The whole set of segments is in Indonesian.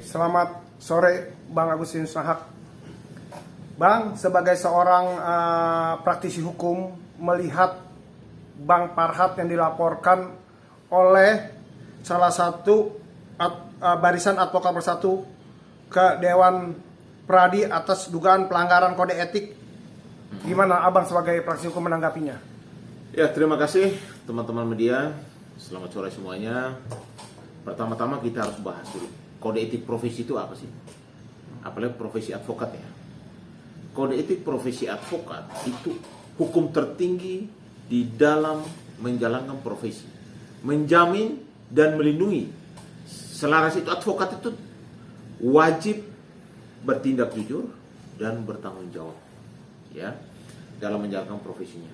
Selamat sore Bang Agustinus Nahak. Bang, sebagai seorang praktisi hukum, melihat Bang Farhat yang dilaporkan oleh salah satu barisan advokat bersatu ke Dewan Pradi atas dugaan pelanggaran kode etik, gimana Abang sebagai praktisi hukum menanggapinya? Ya, terima kasih teman-teman media. Selamat sore semuanya. Pertama-tama kita harus bahas dulu, kode etik profesi itu apa sih? Apalagi profesi advokat ya. Kode etik profesi advokat itu hukum tertinggi di dalam menjalankan profesi, menjamin dan melindungi. Selaras itu advokat itu wajib bertindak jujur dan bertanggung jawab ya dalam menjalankan profesinya.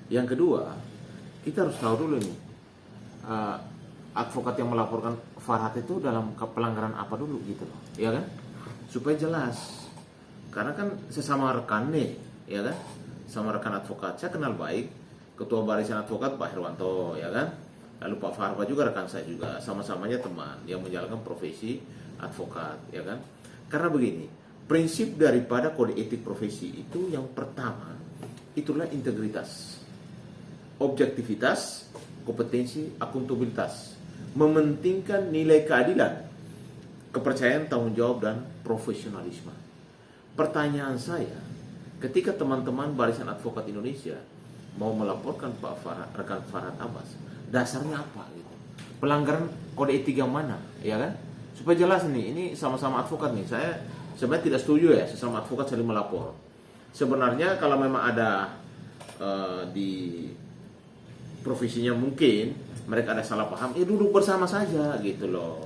Yang kedua, kita harus tahu dulu nih, advokat yang melaporkan Farhat itu dalam pelanggaran apa dulu gitu loh, ya kan? Supaya jelas. Karena kan sesama rekan nih, ya kan? Sama rekan advokat. Saya kenal baik ketua barisan advokat Pak Herwanto, ya kan? Lalu Pak Farhat juga rekan saya juga, sama-samanya teman yang menjalankan profesi advokat, ya kan? Karena begini, prinsip daripada kode etik profesi itu yang pertama itulah integritas, objektivitas, kompetensi, akuntabilitas, mementingkan nilai keadilan, kepercayaan, tanggung jawab, dan profesionalisme. Pertanyaan saya, ketika teman-teman barisan advokat Indonesia mau melaporkan Pak Farhat, rekan Farhat Abbas, dasarnya apa gitu? Pelanggaran kode etik yang mana, ya kan? Supaya jelas nih, ini sama-sama advokat nih. Saya sebenarnya tidak setuju ya sesama advokat saling melapor. Sebenarnya kalau memang ada di profesinya mungkin mereka ada salah paham, ya duduk bersama saja gitu loh.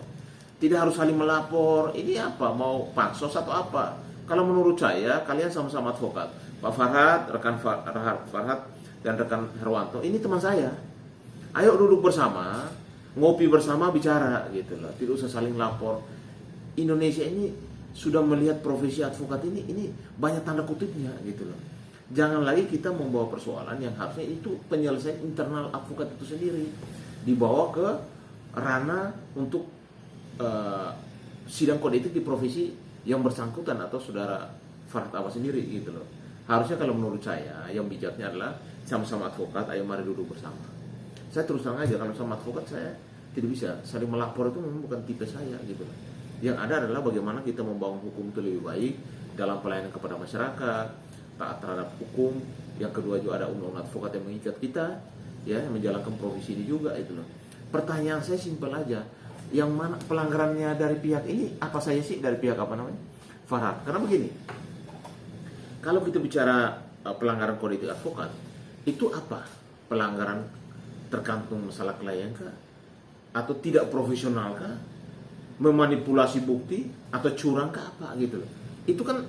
Tidak harus saling melapor. Ini apa? Mau pansos atau apa? Kalau menurut saya, kalian sama-sama advokat. Pak Farhat, rekan Farhat dan rekan Herwanto, ini teman saya. Ayo duduk bersama, ngopi bersama, bicara gitu loh. Tidak usah saling lapor. Indonesia ini sudah melihat profesi advokat ini banyak tanda kutipnya gitu loh. Jangan lagi kita membawa persoalan yang harusnya itu penyelesaian internal advokat itu sendiri, dibawa ke ranah untuk sidang kode etik di profesi yang bersangkutan atau saudara Farhat Abbas sendiri gitu loh. Harusnya kalau menurut saya yang bijaknya adalah sama-sama advokat, ayo mari duduk bersama. Saya terus terang aja, kalau sama advokat saya tidak bisa saling melapor, itu memang bukan tipe saya gitu loh. Yang ada adalah bagaimana kita membangun hukum itu lebih baik dalam pelayanan kepada masyarakat, taat terhadap hukum. Yang kedua juga ada undang-undang advokat yang mengikat kita, ya, yang menjalankan profesi ini juga itu loh. Pertanyaan saya simpel aja, yang mana pelanggarannya dari pihak ini apa saya sih, dari pihak apa namanya Farhat? Karena begini, kalau kita bicara pelanggaran kode etik advokat, itu apa? Pelanggaran tergantung masalah klien kah? Atau tidak profesional kah? Memanipulasi bukti atau curang kah, apa gitu loh. Itu kan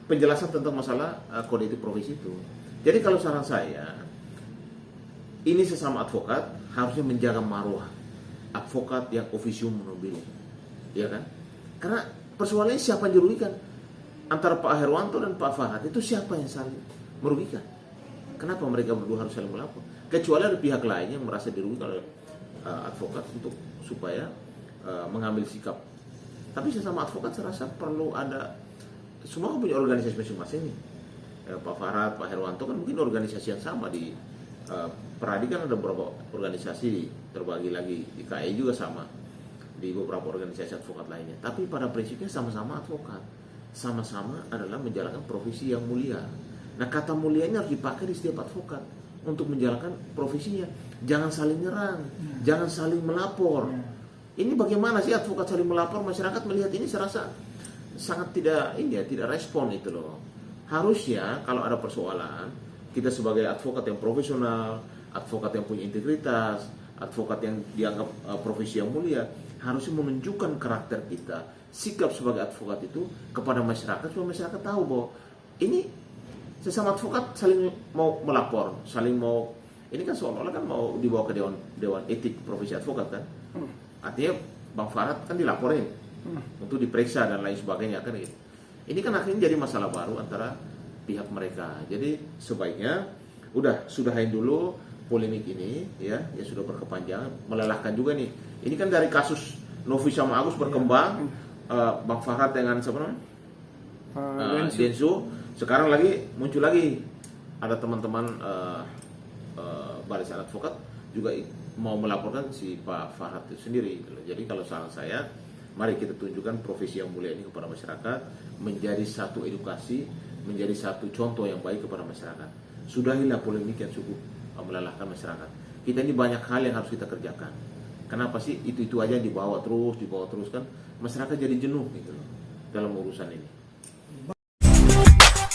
penjelasan tentang masalah kode etik profesi itu. Jadi kalau saran saya, ini sesama advokat harusnya menjaga marwah advokat yang officium nobile, ya kan? Karena persoalannya siapa yang dirugikan? Antara Pak Herwanto dan Pak Farhat itu siapa yang saling merugikan? Kenapa mereka berdua harus saling melapor? Kecuali ada pihak lain yang merasa dirugikan oleh advokat untuk supaya mengambil sikap. Tapi sesama advokat saya rasa perlu ada, semua punya organisasi masing-masing nih. Pak Farhat, Pak Herwanto kan mungkin organisasi yang sama di Pradi kan ada beberapa organisasi, terbagi lagi di KAI juga sama, di beberapa organisasi advokat lainnya. Tapi pada prinsipnya sama-sama advokat, sama-sama adalah menjalankan profesi yang mulia. Nah, kata mulianya harus dipakai di setiap advokat untuk menjalankan profesinya. Jangan saling nyerang, jangan saling melapor. Ini bagaimana sih advokat saling melapor? Masyarakat melihat ini saya rasa sangat tidak respon itu loh. Harusnya kalau ada persoalan, kita sebagai advokat yang profesional, advokat yang punya integritas, advokat yang dianggap profesi yang mulia, harusnya menunjukkan karakter kita, sikap sebagai advokat itu kepada masyarakat, supaya masyarakat tahu bahwa ini sesama advokat saling mau melapor, saling mau, ini kan seolah-olah kan mau dibawa ke dewan etik profesi advokat kan. Artinya Bang Farhat kan dilaporin untuk diperiksa dan lain sebagainya kan gitu. Ini kan akhirnya jadi masalah baru antara pihak mereka. Jadi sebaiknya sudahin dulu polemik ini ya sudah berkepanjangan, melelahkan juga nih. Ini kan dari kasus Novi sama Agus berkembang, Bang Farhad dengan siapa namanya? Densu. Sekarang lagi muncul lagi ada teman-teman barisan advokat juga mau melaporkan si Pak Farhad itu sendiri gitu loh. Jadi kalau saran saya, mari kita tunjukkan profesi yang mulia ini kepada masyarakat, menjadi satu edukasi, menjadi satu contoh yang baik kepada masyarakat. Sudahilah polemik yang cukup melelahkan masyarakat. Kita ini banyak hal yang harus kita kerjakan. Kenapa sih itu aja yang dibawa terus kan? Masyarakat jadi jenuh gitu loh dalam urusan ini.